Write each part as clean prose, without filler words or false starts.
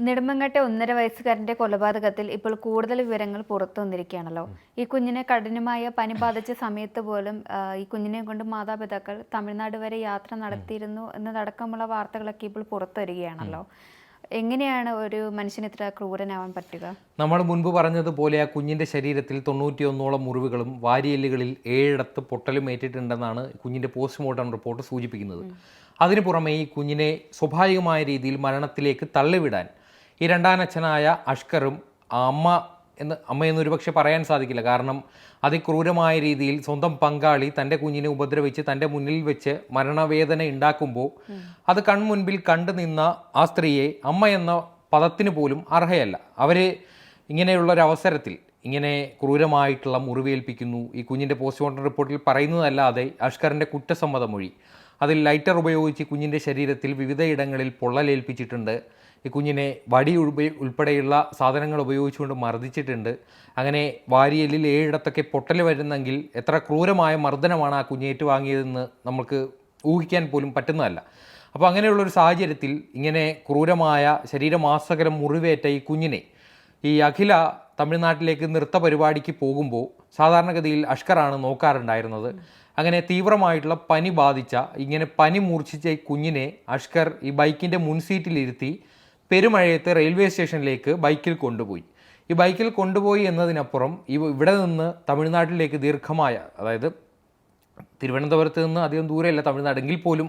നെടുമങ്ങാട്ടെ 1.5 വയസ്സുകാരന്റെ കൊലപാതകത്തിൽ ഇപ്പോൾ കൂടുതൽ വിവരങ്ങൾ പുറത്തു വന്നിരിക്കുകയാണല്ലോ. ഈ കുഞ്ഞിനെ കഠിനമായ പനി ബാധിച്ച സമയത്ത് പോലും ഈ കുഞ്ഞിനെ കൊണ്ട് മാതാപിതാക്കൾ തമിഴ്നാട് വരെ യാത്ര നടത്തിയിരുന്നു എന്നതടക്കമുള്ള വാർത്തകളൊക്കെ ഇപ്പോൾ പുറത്തു വരികയാണല്ലോ. എങ്ങനെയാണ് ഒരു മനുഷ്യന് ഇത്ര ക്രൂരനാവാൻ പറ്റുക? നമ്മൾ മുൻപ് പറഞ്ഞതുപോലെ ആ കുഞ്ഞിൻ്റെ ശരീരത്തിൽ 91ഓളം മുറിവുകളും വാരിയെല്ലുകളിൽ 7 പൊട്ടലും ഏറ്റിട്ടുണ്ടെന്നാണ് കുഞ്ഞിൻ്റെ പോസ്റ്റ്മോർട്ടം റിപ്പോർട്ട് സൂചിപ്പിക്കുന്നത്. അതിനു പുറമെ ഈ കുഞ്ഞിനെ സ്വാഭാവികമായ രീതിയിൽ മരണത്തിലേക്ക് തള്ളിവിടാൻ ഈ രണ്ടാനച്ഛനായ അഷ്കറും അമ്മയെന്ന് ഒരുപക്ഷെ പറയാൻ സാധിക്കില്ല. കാരണം അതിക്രൂരമായ രീതിയിൽ സ്വന്തം പങ്കാളി തൻ്റെ കുഞ്ഞിനെ ഉപദ്രവിച്ച് തൻ്റെ മുന്നിൽ വെച്ച് മരണവേദന ഉണ്ടാക്കുമ്പോൾ അത് കൺമുൻപിൽ കണ്ടു നിന്ന ആ സ്ത്രീയെ അമ്മ എന്ന പദത്തിന് പോലും അർഹയല്ല. അവർ ഇങ്ങനെയുള്ളൊരവസരത്തിൽ ഇങ്ങനെ ക്രൂരമായിട്ടുള്ള മുറിവേൽപ്പിക്കുന്നു. ഈ കുഞ്ഞിൻ്റെ പോസ്റ്റ്മോർട്ടം റിപ്പോർട്ടിൽ പറയുന്നതല്ലാതെ അഷ്കറിൻ്റെ കുറ്റസമ്മത മൊഴി അതിൽ ലൈറ്റർ ഉപയോഗിച്ച് കുഞ്ഞിൻ്റെ ശരീരത്തിൽ വിവിധയിടങ്ങളിൽ പൊള്ളലേൽപ്പിച്ചിട്ടുണ്ട്. ഈ കുഞ്ഞിനെ വടി ഉൾപ്പെടെയുള്ള സാധനങ്ങൾ ഉപയോഗിച്ചുകൊണ്ട് മർദ്ദിച്ചിട്ടുണ്ട്. അങ്ങനെ വാരിയലിൽ 7 പൊട്ടൽ വരുന്നെങ്കിൽ എത്ര ക്രൂരമായ മർദ്ദനമാണ് ആ കുഞ്ഞ് ഏറ്റുവാങ്ങിയതെന്ന് നമുക്ക് ഊഹിക്കാൻ പോലും പറ്റുന്നതല്ല. അപ്പോൾ അങ്ങനെയുള്ളൊരു സാഹചര്യത്തിൽ ഇങ്ങനെ ക്രൂരമായ ശരീരമാസകലം മുറിവേറ്റ ഈ കുഞ്ഞിനെ ഈ അഖില തമിഴ്നാട്ടിലേക്ക് നൃത്ത പരിപാടിക്ക് പോകുമ്പോൾ സാധാരണഗതിയിൽ അഷ്കറാണ് നോക്കാറുണ്ടായിരുന്നത്. അങ്ങനെ തീവ്രമായിട്ടുള്ള പനി ബാധിച്ച ഇങ്ങനെ പനി മൂർച്ഛിച്ച ഈ കുഞ്ഞിനെ അഷ്കർ ഈ ബൈക്കിൻ്റെ മുൻസീറ്റിലിരുത്തി പെരുമഴയത്ത് റെയിൽവേ സ്റ്റേഷനിലേക്ക് ബൈക്കിൽ കൊണ്ടുപോയി. ഈ ബൈക്കിൽ കൊണ്ടുപോയി എന്നതിനപ്പുറം ഇവിടെ നിന്ന് തമിഴ്നാട്ടിലേക്ക് ദീർഘമായ, അതായത് തിരുവനന്തപുരത്ത് നിന്ന് അധികം ദൂരമല്ല തമിഴ്നാട്, എങ്കിൽ പോലും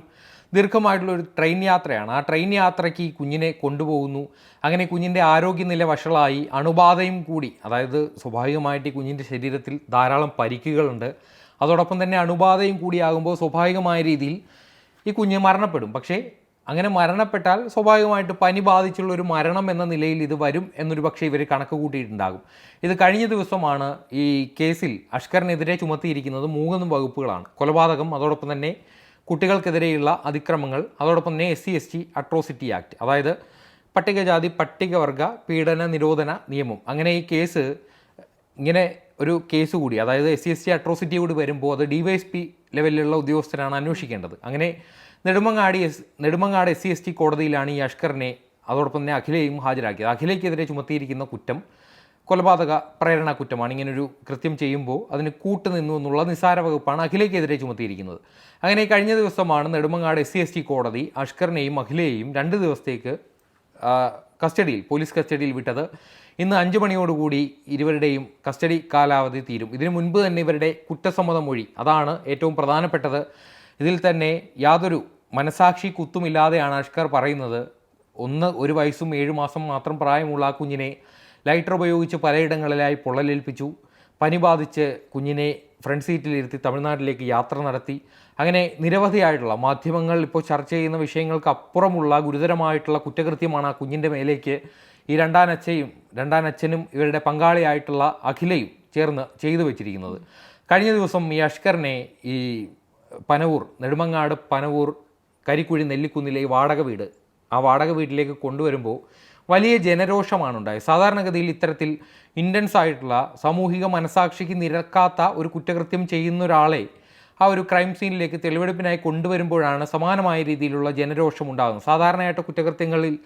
ദീർഘമായിട്ടുള്ളൊരു ട്രെയിൻ യാത്രയാണ്. ആ ട്രെയിൻ യാത്രയ്ക്ക് ഈ കുഞ്ഞിനെ കൊണ്ടുപോകുന്നു. അങ്ങനെ കുഞ്ഞിൻ്റെ ആരോഗ്യനില വഷളായി അണുബാധയും കൂടി, അതായത് സ്വാഭാവികമായിട്ട് ഈ കുഞ്ഞിൻ്റെ ശരീരത്തിൽ ധാരാളം പരിക്കുകളുണ്ട്. അതോടൊപ്പം തന്നെ അണുബാധയും കൂടിയാകുമ്പോൾ സ്വാഭാവികമായ രീതിയിൽ ഈ കുഞ്ഞ് മരണപ്പെടും. പക്ഷേ അങ്ങനെ മരണപ്പെട്ടാൽ സ്വാഭാവികമായിട്ട് പനി ബാധിച്ചുള്ള ഒരു മരണം എന്ന നിലയിൽ ഇത് വരും എന്നൊരു പക്ഷേ ഇവർ കണക്ക് കൂട്ടിയിട്ടുണ്ടാകും. ഇത് കഴിഞ്ഞ ദിവസമാണ് ഈ കേസിൽ അഷ്കറിനെതിരെ ചുമത്തിയിരിക്കുന്നത് 3 വകുപ്പുകളാണ്: കൊലപാതകം, അതോടൊപ്പം തന്നെ കുട്ടികൾക്കെതിരെയുള്ള അതിക്രമങ്ങൾ, അതോടൊപ്പം തന്നെ SC/ST അട്രോസിറ്റി ആക്ട്, അതായത് പട്ടികജാതി പട്ടികവർഗ പീഡന നിരോധന നിയമം. അങ്ങനെ ഈ കേസ് ഇങ്ങനെ ഒരു കേസ് കൂടി, അതായത് SC/ST അട്രോസിറ്റി കൂടി വരുമ്പോൾ അത് DYSP ലെവലിലുള്ള ഉദ്യോഗസ്ഥരാണ് അന്വേഷിക്കേണ്ടത്. അങ്ങനെ നെടുമങ്ങാട് SC/ST കോടതിയിലാണ് ഈ അഷ്കറിനെ അതോടൊപ്പം തന്നെ അഖിലയും ഹാജരാക്കിയത്. അഖിലയ്ക്കെതിരെ ചുമത്തിയിരിക്കുന്ന കുറ്റം കൊലപാതക പ്രേരണ കുറ്റമാണ്. ഇങ്ങനൊരു കൃത്യം ചെയ്യുമ്പോൾ അതിന് കൂട്ടുനിന്നു എന്നുള്ള നിസ്സാര വകുപ്പാണ് അഖിലയ്ക്കെതിരെ ചുമത്തിയിരിക്കുന്നത്. അങ്ങനെ കഴിഞ്ഞ ദിവസമാണ് നെടുമങ്ങാട് SC/ST കോടതി അഷ്കറിനെയും അഖിലയെയും 2 ദിവസത്തേക്ക് പോലീസ് കസ്റ്റഡിയിൽ വിട്ടത്. ഇന്ന് 5 മണിയോടുകൂടി ഇരുവരുടെയും കസ്റ്റഡി കാലാവധി തീരും. ഇതിനു മുൻപ് തന്നെ ഇവരുടെ കുറ്റസമ്മത മൊഴി, അതാണ് ഏറ്റവും പ്രധാനപ്പെട്ടത്. ഇതിൽ തന്നെ യാതൊരു മനസാക്ഷി കുത്തുമില്ലാതെയാണ് അഷ്കർ പറയുന്നത് 1 വയസ്സും 7 മാസം മാത്രം പ്രായമുള്ള ആ കുഞ്ഞിനെ ലൈറ്റർ ഉപയോഗിച്ച് പലയിടങ്ങളിലായി പൊള്ളലേൽപ്പിച്ചു. പനി ബാധിച്ച് കുഞ്ഞിനെ ഫ്രണ്ട് സീറ്റിലിരുത്തി തമിഴ്നാട്ടിലേക്ക് യാത്ര നടത്തി. അങ്ങനെ നിരവധിയായിട്ടുള്ള മാധ്യമങ്ങൾ ഇപ്പോൾ ചർച്ച ചെയ്യുന്ന വിഷയങ്ങൾക്ക് അപ്പുറമുള്ള ഗുരുതരമായിട്ടുള്ള കുറ്റകൃത്യമാണ് ആ കുഞ്ഞിൻ്റെ മേലേക്ക് ഈ രണ്ടാനച്ഛനും ഇവരുടെ പങ്കാളിയായിട്ടുള്ള അഖിലയും ചേർന്ന് ചെയ്തു വെച്ചിരിക്കുന്നത്. കഴിഞ്ഞ ദിവസം ഈ അഷ്കറിനെ ഈ നെടുമങ്ങാട് പനവൂർ കരിക്കുഴി നെല്ലിക്കുന്നിലെ ഈ വാടക വീട്ടിലേക്ക് കൊണ്ടുവരുമ്പോൾ വലിയ ജനരോഷമാണ് ഉണ്ടായത്. സാധാരണഗതിയിൽ ഇത്തരത്തിൽ ഇൻറ്റൻസ് ആയിട്ടുള്ള സാമൂഹിക മനസാക്ഷിക്ക് നിരക്കാത്ത ഒരു കുറ്റകൃത്യം ചെയ്യുന്ന ഒരാളെ ആ ഒരു ക്രൈം സീനിലേക്ക് തെളിവെടുപ്പിനായി കൊണ്ടുവരുമ്പോഴാണ് സമാനമായ രീതിയിലുള്ള ജനരോഷം ഉണ്ടാകുന്നത്. സാധാരണയായിട്ട് കുറ്റകൃത്യങ്ങളിൽ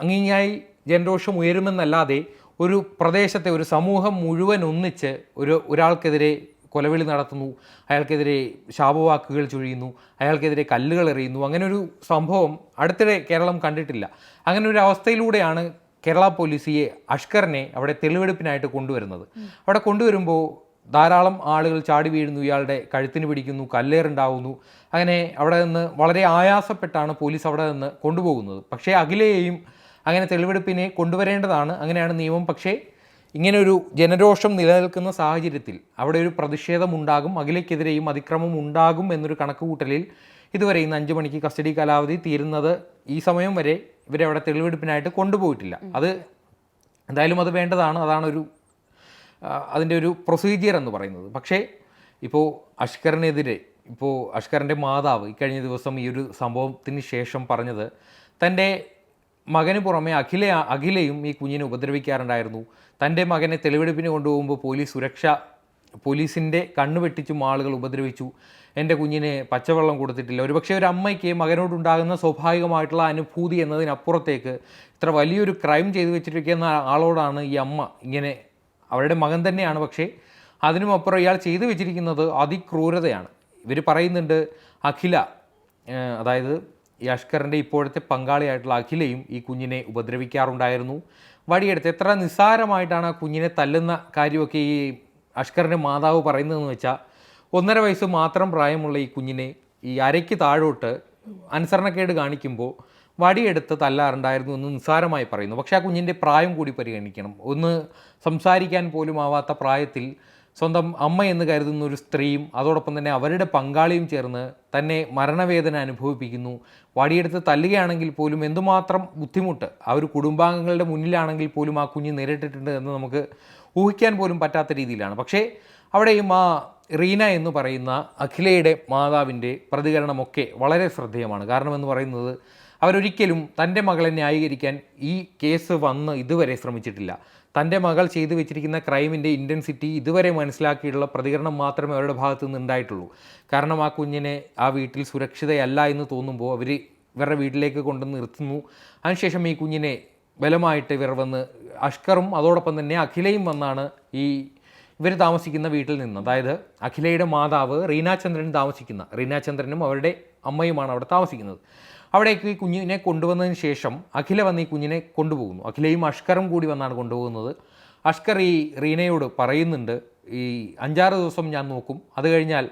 അങ്ങിങ്ങായി ജനരോഷം ഉയരുമെന്നല്ലാതെ ഒരു പ്രദേശത്തെ ഒരു സമൂഹം മുഴുവൻ ഒന്നിച്ച് ഒരാൾക്കെതിരെ കൊലവിളി നടത്തുന്നു, അയാൾക്കെതിരെ ശാപവാക്കുകൾ ചൊഴിയുന്നു, അയാൾക്കെതിരെ കല്ലുകൾ എറിയുന്നു, അങ്ങനെ ഒരു സംഭവം അടുത്തിടെ കേരളം കണ്ടിട്ടില്ല. അങ്ങനെ ഒരു അവസ്ഥയിലൂടെയാണ് കേരള പോലീസ് ഈ അഷ്കറിനെ അവിടെ തെളിവെടുപ്പിനായിട്ട് കൊണ്ടുവരുന്നത്. അവിടെ കൊണ്ടുവരുമ്പോൾ ധാരാളം ആളുകൾ ചാടി വീഴുന്നു, ഇയാളുടെ കഴുത്തിന് പിടിക്കുന്നു, കല്ലേറുണ്ടാവുന്നു. അങ്ങനെ അവിടെ നിന്ന് വളരെ ആയാസപ്പെട്ടാണ് പോലീസ് അവിടെ നിന്ന് കൊണ്ടുപോകുന്നത്. പക്ഷേ അഖിലയെയും അങ്ങനെ തെളിവെടുപ്പിനെ കൊണ്ടുവരേണ്ടതാണ്, അങ്ങനെയാണ് നിയമം. പക്ഷേ ഇങ്ങനൊരു ജനരോഷം നിലനിൽക്കുന്ന സാഹചര്യത്തിൽ അവിടെ ഒരു പ്രതിഷേധമുണ്ടാകും, അഖിലയ്ക്കെതിരെയും അതിക്രമം ഉണ്ടാകും എന്നൊരു കണക്കുകൂട്ടലിൽ ഇതുവരെ ഇന്ന് 5 മണിക്ക് കസ്റ്റഡി കാലാവധി തീരുന്നത് ഈ സമയം വരെ ഇവരെ അവിടെ തെളിവെടുപ്പിനായിട്ട് കൊണ്ടുപോയിട്ടില്ല. അത് എന്തായാലും അത് വേണ്ടതാണ്, അതിൻ്റെ ഒരു പ്രൊസീജിയർ എന്ന് പറയുന്നത്. പക്ഷേ ഇപ്പോൾ അഷ്കറിനെതിരെ അഷ്കറിൻ്റെ മാതാവ് ഇക്കഴിഞ്ഞ ദിവസം ഈ ഒരു സംഭവത്തിന് ശേഷം പറഞ്ഞത് തൻ്റെ മകന് പുറമെ അഖിലയും ഈ കുഞ്ഞിനെ ഉപദ്രവിക്കാറുണ്ടായിരുന്നു. തൻ്റെ മകനെ തെളിവെടുപ്പിന് കൊണ്ടുപോകുമ്പോൾ പോലീസ് സുരക്ഷ പോലീസിൻ്റെ കണ്ണ് വെട്ടിച്ചും ആളുകൾ ഉപദ്രവിച്ചു, എൻ്റെ കുഞ്ഞിന് പച്ചവെള്ളം കൊടുത്തിട്ടില്ല. ഒരുപക്ഷെ ഒരു അമ്മയ്ക്ക് മകനോടുണ്ടാകുന്ന സ്വാഭാവികമായിട്ടുള്ള അനുഭൂതി എന്നതിനപ്പുറത്തേക്ക് ഇത്ര വലിയൊരു ക്രൈം ചെയ്തു വെച്ചിരിക്കുന്ന ആളോടാണ് ഈ അമ്മ ഇങ്ങനെ, അവരുടെ മകൻ തന്നെയാണ്, പക്ഷേ അതിനുമപ്പുറം ഇയാൾ ചെയ്തു വെച്ചിരിക്കുന്നത് അതിക്രൂരതയാണ്. ഇവർ പറയുന്നുണ്ട് അഖില, അതായത് ഈ അഷ്കറിൻ്റെ ഇപ്പോഴത്തെ പങ്കാളിയായിട്ടുള്ള അഖിലയും ഈ കുഞ്ഞിനെ ഉപദ്രവിക്കാറുണ്ടായിരുന്നു. വടിയെടുത്ത് എത്ര നിസ്സാരമായിട്ടാണ് ആ കുഞ്ഞിനെ തല്ലുന്ന കാര്യമൊക്കെ ഈ അഷ്കറിൻ്റെ മാതാവ് പറയുന്നതെന്ന് വെച്ചാൽ, 1.5 വയസ്സ് മാത്രം പ്രായമുള്ള ഈ കുഞ്ഞിനെ ഈ അരയ്ക്ക് താഴോട്ട് അനുസരണക്കേട് കാണിക്കുമ്പോൾ വടിയെടുത്ത് തല്ലാറുണ്ടായിരുന്നു എന്ന് നിസ്സാരമായി പറയുന്നു. പക്ഷേ ആ കുഞ്ഞിൻ്റെ പ്രായം കൂടി പരിഗണിക്കണം. ഒന്ന് സംസാരിക്കാൻ പോലും ആവാത്ത പ്രായത്തിൽ സ്വന്തം അമ്മ എന്ന് കരുതുന്ന ഒരു സ്ത്രീയും അതോടൊപ്പം തന്നെ അവരുടെ പങ്കാളിയും ചേർന്ന് തന്നെ മരണവേദന അനുഭവിപ്പിക്കുന്നു. വടിയെടുത്ത് തല്ലുകയാണെങ്കിൽ പോലും എന്തുമാത്രം ബുദ്ധിമുട്ട് ആ ഒരു കുടുംബാംഗങ്ങളുടെ മുന്നിലാണെങ്കിൽ പോലും ആ കുഞ്ഞ് നേരിട്ടിട്ടുണ്ട് എന്ന് നമുക്ക് ഊഹിക്കാൻ പോലും പറ്റാത്ത രീതിയിലാണ്. പക്ഷേ അവിടെയും ആ റീന എന്ന് പറയുന്ന അഖിലയുടെ മാതാവിൻ്റെ പ്രതികരണമൊക്കെ വളരെ ശ്രദ്ധേയമാണ്. കാരണം എന്ന് പറയുന്നത്, അവരൊരിക്കലും തൻ്റെ മകളെ ന്യായീകരിക്കാൻ ഈ കേസ് വന്ന് ഇതുവരെ ശ്രമിച്ചിട്ടില്ല. തൻ്റെ മകൾ ചെയ്തു വെച്ചിരിക്കുന്ന ക്രൈമിൻ്റെ ഇൻറ്റൻസിറ്റി ഇതുവരെ മനസ്സിലാക്കിയിട്ടുള്ള പ്രതികരണം മാത്രമേ അവരുടെ ഭാഗത്തു നിന്ന് ഉണ്ടായിട്ടുള്ളൂ. കാരണം ആ കുഞ്ഞിനെ ആ വീട്ടിൽ സുരക്ഷിതയല്ല എന്ന് തോന്നുമ്പോൾ അവർ ഇവരുടെ വീട്ടിലേക്ക് കൊണ്ടു നിർത്തുന്നു. അതിനുശേഷം ഈ കുഞ്ഞിനെ ബലമായിട്ട് ഇവർ വന്ന് അഷ്കറും അതോടൊപ്പം തന്നെ അഖിലയും വന്നാണ് ഇവർ താമസിക്കുന്ന വീട്ടിൽ നിന്ന്, അതായത് അഖിലയുടെ മാതാവ് റീനാചന്ദ്രൻ താമസിക്കുന്ന, റീനാചന്ദ്രനും അവരുടെ അമ്മയുമാണ് അവിടെ താമസിക്കുന്നത്. അവിടേക്ക് ഈ കുഞ്ഞിനെ കൊണ്ടുവന്നതിന് ശേഷം അഖില വന്ന് ഈ കുഞ്ഞിനെ കൊണ്ടുപോകുന്നു. അഖിലയും അഷ്കറും കൂടി വന്നാണ് കൊണ്ടുപോകുന്നത്. അഷ്കർ ഈ റീനയോട് പറയുന്നുണ്ട്, ഈ 5-6 ദിവസം ഞാൻ നോക്കും, അത് കഴിഞ്ഞാൽ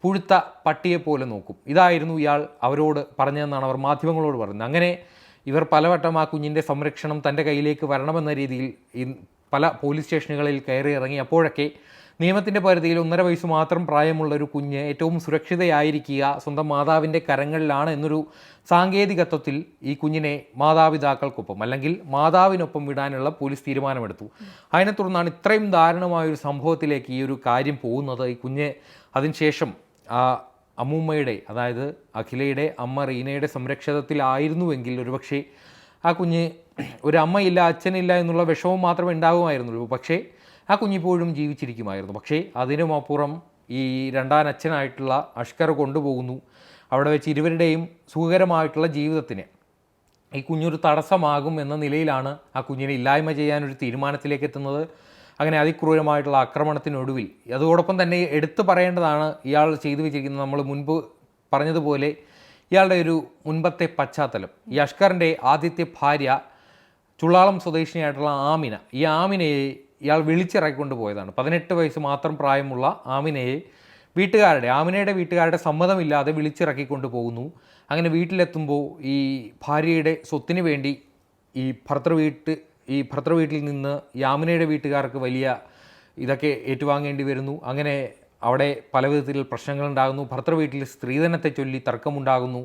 പുഴുത്ത പട്ടിയെപ്പോലെ നോക്കും. ഇതായിരുന്നു ഇയാൾ അവരോട് പറഞ്ഞതെന്നാണ് അവർ മാധ്യമങ്ങളോട് പറയുന്നത്. അങ്ങനെ ഇവർ പലവട്ടം ആ കുഞ്ഞിൻ്റെ സംരക്ഷണം തൻ്റെ കയ്യിലേക്ക് വരണമെന്ന രീതിയിൽ പല പോലീസ് സ്റ്റേഷനുകളിൽ കയറി ഇറങ്ങി. അപ്പോഴൊക്കെ നിയമത്തിൻ്റെ പരിധിയിൽ 1.5 വയസ്സ് മാത്രം പ്രായമുള്ള ഒരു കുഞ്ഞ് ഏറ്റവും സുരക്ഷിതയായിരിക്കുക സ്വന്തം മാതാവിൻ്റെ കരങ്ങളിലാണ് എന്നൊരു സാങ്കേതികത്വത്തിൽ ഈ കുഞ്ഞിനെ മാതാപിതാക്കൾക്കൊപ്പം അല്ലെങ്കിൽ മാതാവിനൊപ്പം വിടാനുള്ള പോലീസ് തീരുമാനമെടുത്തു. അതിനെ തുടർന്നാണ് ഇത്രയും ദാരുണമായൊരു സംഭവത്തിലേക്ക് ഈ ഒരു കാര്യം പോകുന്നത്. ഈ കുഞ്ഞ് അതിനുശേഷം ആ അമ്മൂമ്മയുടെ, അതായത് അഖിലയുടെ അമ്മ റീനയുടെ സംരക്ഷണത്തിലായിരുന്നുവെങ്കിൽ ഒരുപക്ഷെ ആ കുഞ്ഞ് ഒരു അമ്മയില്ല അച്ഛനില്ല എന്നുള്ള വിഷമം മാത്രമേ ഉണ്ടാകുമായിരുന്നുള്ളൂ. പക്ഷേ ആ കുഞ്ഞിപ്പോഴും ജീവിച്ചിരിക്കുമായിരുന്നു. പക്ഷേ അതിനുമപ്പുറം ഈ രണ്ടാനച്ഛനായിട്ടുള്ള അഷ്കർ കൊണ്ടുപോകുന്നു. അവിടെ വെച്ച് ഇരുവരുടെയും സുഖകരമായിട്ടുള്ള ജീവിതത്തിന് ഈ കുഞ്ഞൊരു തടസ്സമാകും എന്ന നിലയിലാണ് ആ കുഞ്ഞിനെ ഇല്ലായ്മ ചെയ്യാനൊരു തീരുമാനത്തിലേക്ക് എത്തുന്നത്. അങ്ങനെ അതിക്രൂരമായിട്ടുള്ള ആക്രമണത്തിനൊടുവിൽ അതോടൊപ്പം തന്നെ എടുത്തു പറയേണ്ടതാണ് ഇയാൾ ചെയ്തു വെച്ചിരിക്കുന്നത്. നമ്മൾ മുൻപ് പറഞ്ഞതുപോലെ ഇയാളുടെ ഒരു മുൻപത്തെ പശ്ചാത്തലം, ഈ അഷ്കറിൻ്റെ ആദ്യത്തെ ഭാര്യ ചുള്ളാളം സ്വദേശിനിയായിട്ടുള്ള ആമിന, ഈ ആമിനയെ ഇയാൾ വിളിച്ചിറക്കിക്കൊണ്ട് പോയതാണ്. 18 വയസ്സ് മാത്രം പ്രായമുള്ള ആമിനയെ ആമിനയുടെ വീട്ടുകാരുടെ സമ്മതമില്ലാതെ വിളിച്ചിറക്കിക്കൊണ്ട് പോകുന്നു. അങ്ങനെ വീട്ടിലെത്തുമ്പോൾ ഈ ഭാര്യയുടെ സ്വത്തിന് വേണ്ടി ഈ ഭർത്തൃ വീട്ടിൽ നിന്ന് ഈ ആമിനയുടെ വീട്ടുകാർക്ക് വലിയ ഇതൊക്കെ ഏറ്റുവാങ്ങേണ്ടി വരുന്നു. അങ്ങനെ അവിടെ പല വിധത്തിൽ പ്രശ്നങ്ങളുണ്ടാകുന്നു. ഭർത്തൃ വീട്ടിൽ സ്ത്രീധനത്തെ ചൊല്ലി തർക്കമുണ്ടാകുന്നു.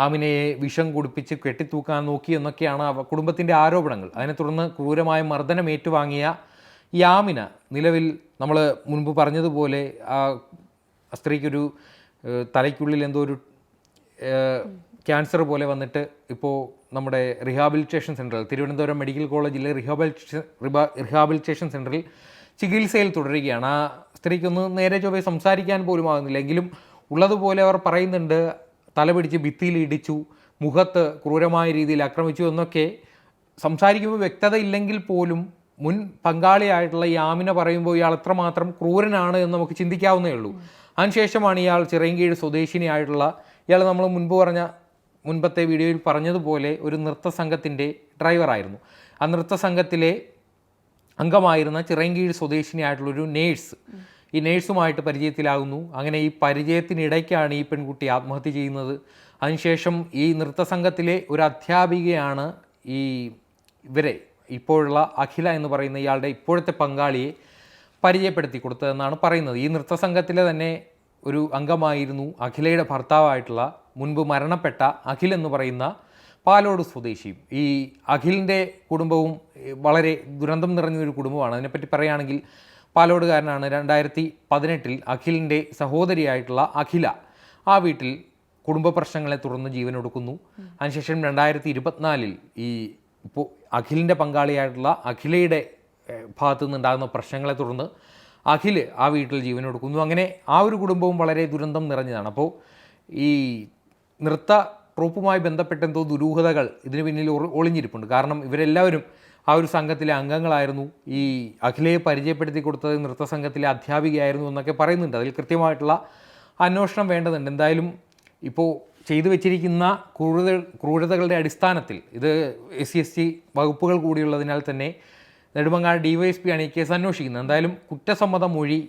ആമിനയെ വിഷം കുടിപ്പിച്ച് കെട്ടിത്തൂക്കാൻ നോക്കി എന്നൊക്കെയാണ് കുടുംബത്തിൻ്റെ ആരോപണങ്ങൾ. അതിനെ തുടർന്ന് ക്രൂരമായ മർദ്ദനം ഏറ്റുവാങ്ങിയ ഈ ആമിന നിലവിൽ നമ്മൾ മുൻപ് പറഞ്ഞതുപോലെ ആ സ്ത്രീക്കൊരു തലയ്ക്കുള്ളിൽ എന്തോ ഒരു ക്യാൻസർ പോലെ വന്നിട്ട് ഇപ്പോൾ നമ്മുടെ റിഹാബിലിറ്റേഷൻ സെൻറ്ററിൽ, തിരുവനന്തപുരം മെഡിക്കൽ കോളേജിലെ റിഹാബിലിറ്റേഷൻ സെൻറ്ററിൽ ചികിത്സയിൽ തുടരുകയാണ്. ആ സ്ത്രീക്കൊന്ന് നേരെ ചൊവ്വേ സംസാരിക്കാൻ പോലും ആകുന്നില്ല. എങ്കിലും ഉള്ളതുപോലെ അവർ പറയുന്നുണ്ട്, തല പിടിച്ച് ഭിത്തിയിൽ ഇടിച്ചു, മുഖത്ത് ക്രൂരമായ രീതിയിൽ ആക്രമിച്ചു എന്നൊക്കെ സംസാരിക്കുമ്പോൾ വ്യക്തത ഇല്ലെങ്കിൽ പോലും മുൻ പങ്കാളിയായിട്ടുള്ള ഈ ആമിന പറയുമ്പോൾ ഇയാൾ എത്രമാത്രം ക്രൂരനാണ് എന്ന് നമുക്ക് ചിന്തിക്കാവുന്നേ ഉള്ളൂ. അതിനുശേഷമാണ് ഇയാൾ ചിറയൻകീഴ് സ്വദേശിനിയായിട്ടുള്ള ഇയാൾ നമ്മൾ മുൻപത്തെ വീഡിയോയിൽ പറഞ്ഞതുപോലെ ഒരു നൃത്ത സംഘത്തിൻ്റെ ഡ്രൈവറായിരുന്നു. ആ നൃത്ത സംഘത്തിലെ അംഗമായിരുന്ന ചിറയൻകീഴ് സ്വദേശിനിയായിട്ടുള്ളൊരു നേഴ്സ്, ഈ നേഴ്സുമായിട്ട് പരിചയത്തിലാകുന്നു. അങ്ങനെ ഈ പരിചയത്തിനിടയ്ക്കാണ് ഈ പെൺകുട്ടി ആത്മഹത്യ ചെയ്യുന്നത്. അതിനുശേഷം ഈ നൃത്തസംഘത്തിലെ ഒരു അധ്യാപികയാണ് ഇവരെ ഇപ്പോഴുള്ള അഖില എന്ന് പറയുന്ന ഇയാളുടെ ഇപ്പോഴത്തെ പങ്കാളിയെ പരിചയപ്പെടുത്തി കൊടുത്തതെന്നാണ് പറയുന്നത്. ഈ നൃത്തസംഘത്തിലെ തന്നെ ഒരു അംഗമായിരുന്നു അഖിലയുടെ ഭർത്താവായിട്ടുള്ള മുൻപ് മരണപ്പെട്ട അഖിൽ എന്ന് പറയുന്ന പാലോട് സ്വദേശിയും. ഈ അഖിലിൻ്റെ കുടുംബവും വളരെ ദുരന്തം നിറഞ്ഞൊരു കുടുംബമാണ്. അതിനെപ്പറ്റി പറയുകയാണെങ്കിൽ പാലോടുകാരനാണ്. 2018 അഖിലിൻ്റെ സഹോദരിയായിട്ടുള്ള അഖില ആ വീട്ടിൽ കുടുംബ പ്രശ്നങ്ങളെ തുടർന്ന് ജീവനൊടുക്കുന്നു. അതിനുശേഷം 2024 ഇപ്പോൾ അഖിലിൻ്റെ പങ്കാളിയായിട്ടുള്ള അഖിലയുടെ ഭാഗത്തു നിന്നുണ്ടാകുന്ന പ്രശ്നങ്ങളെ തുടർന്ന് അഖിൽ ആ വീട്ടിൽ ജീവനൊടുക്കുന്നു. അങ്ങനെ ആ ഒരു കുടുംബവും വളരെ ദുരന്തം നിറഞ്ഞതാണ്. അപ്പോൾ ഈ നൃത്ത ട്രൂപ്പുമായി ബന്ധപ്പെട്ട എന്തോ ദുരൂഹതകൾ ഇതിന് പിന്നിൽ ഒളിഞ്ഞിരിപ്പുണ്ട്. കാരണം ഇവരെല്ലാവരും ആ ഒരു സംഘത്തിലെ അംഗങ്ങളായിരുന്നു. ഈ അഖിലയെ പരിചയപ്പെടുത്തി കൊടുത്തത് നൃത്ത സംഘത്തിലെ അധ്യാപികയായിരുന്നു എന്നൊക്കെ പറയുന്നുണ്ട്. അതിൽ കൃത്യമായിട്ടുള്ള അന്വേഷണം വേണ്ടതുണ്ട്. എന്തായാലും ഇപ്പോൾ ചെയ്തു വെച്ചിരിക്കുന്ന ക്രൂരതകളുടെ അടിസ്ഥാനത്തിൽ ഇത് SC/ST വകുപ്പുകൾ കൂടിയുള്ളതിനാൽ തന്നെ നെടുമങ്ങാട് DYSP ആണ് ഈ കേസ് അന്വേഷിക്കുന്നത്. എന്തായാലും കുറ്റസമ്മത മൊഴി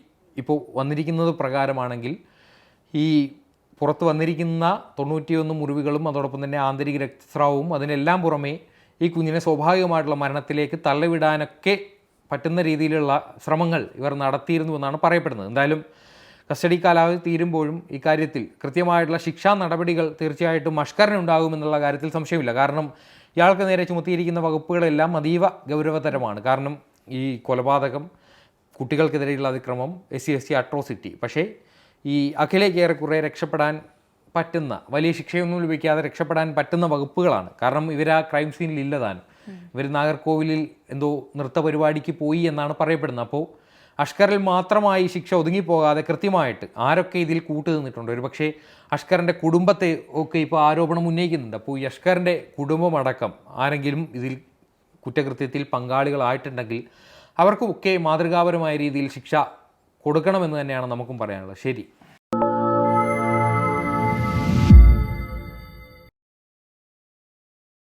ഇപ്പോൾ വന്നിരിക്കുന്നത് പ്രകാരമാണെങ്കിൽ ഈ പുറത്ത് വന്നിരിക്കുന്ന 91 മുറിവുകളും അതോടൊപ്പം തന്നെ ആന്തരിക രക്തസ്രാവവും അതിനെല്ലാം പുറമേ ഈ കുഞ്ഞിനെ സ്വാഭാവികമായിട്ടുള്ള മരണത്തിലേക്ക് തള്ളിവിടാനൊക്കെ പറ്റുന്ന രീതിയിലുള്ള ശ്രമങ്ങൾ ഇവർ നടത്തിയിരുന്നു എന്നാണ് പറയപ്പെടുന്നത്. എന്തായാലും കസ്റ്റഡി കാലാവധി തീരുമ്പോഴും ഇക്കാര്യത്തിൽ കൃത്യമായിട്ടുള്ള ശിക്ഷാ നടപടികൾ തീർച്ചയായിട്ടും ഉണ്ടാകുമെന്നുള്ള കാര്യത്തിൽ സംശയമില്ല. കാരണം ഇയാൾക്ക് നേരെ ചുമത്തിയിരിക്കുന്ന വകുപ്പുകളെല്ലാം അതീവ ഗൗരവതരമാണ്. കാരണം ഈ കൊലപാതകം, കുട്ടികൾക്കെതിരെയുള്ള അതിക്രമം, SC/ST അട്രോസിറ്റി. പക്ഷേ ഈ അഖിലേക്ക് ഏറെക്കുറെ രക്ഷപ്പെടാൻ പറ്റുന്ന, വലിയ ശിക്ഷയൊന്നും ലഭിക്കാതെ രക്ഷപ്പെടാൻ പറ്റുന്ന വകുപ്പുകളാണ്. കാരണം ഇവർ ആ ക്രൈം സീനിൽ ഇല്ലതാനും. ഇവർ നാഗർകോവിലിൽ എന്തോ നൃത്ത പരിപാടിക്ക് പോയി എന്നാണ് പറയപ്പെടുന്നത്. അപ്പോൾ അഷ്കറിൽ മാത്രമായി ശിക്ഷ ഒതുങ്ങിപ്പോകാതെ കൃത്യമായിട്ട് ആരൊക്കെ ഇതിൽ കൂട്ടുനിന്നിട്ടുണ്ട്. ഒരു പക്ഷേ അഷ്കറിൻ്റെ കുടുംബത്തെ ഒക്കെ ഇപ്പോൾ ആരോപണം ഉന്നയിക്കുന്നുണ്ട്. അപ്പോൾ ഈ അഷ്കറിൻ്റെ കുടുംബമടക്കം ആരെങ്കിലും ഇതിൽ കുറ്റകൃത്യത്തിൽ പങ്കാളികളായിട്ടുണ്ടെങ്കിൽ അവർക്കുമൊക്കെ മാതൃകാപരമായ രീതിയിൽ ശിക്ഷ കൊടുക്കണമെന്ന് തന്നെയാണ് നമുക്കും പറയാനുള്ളത്. ശരി.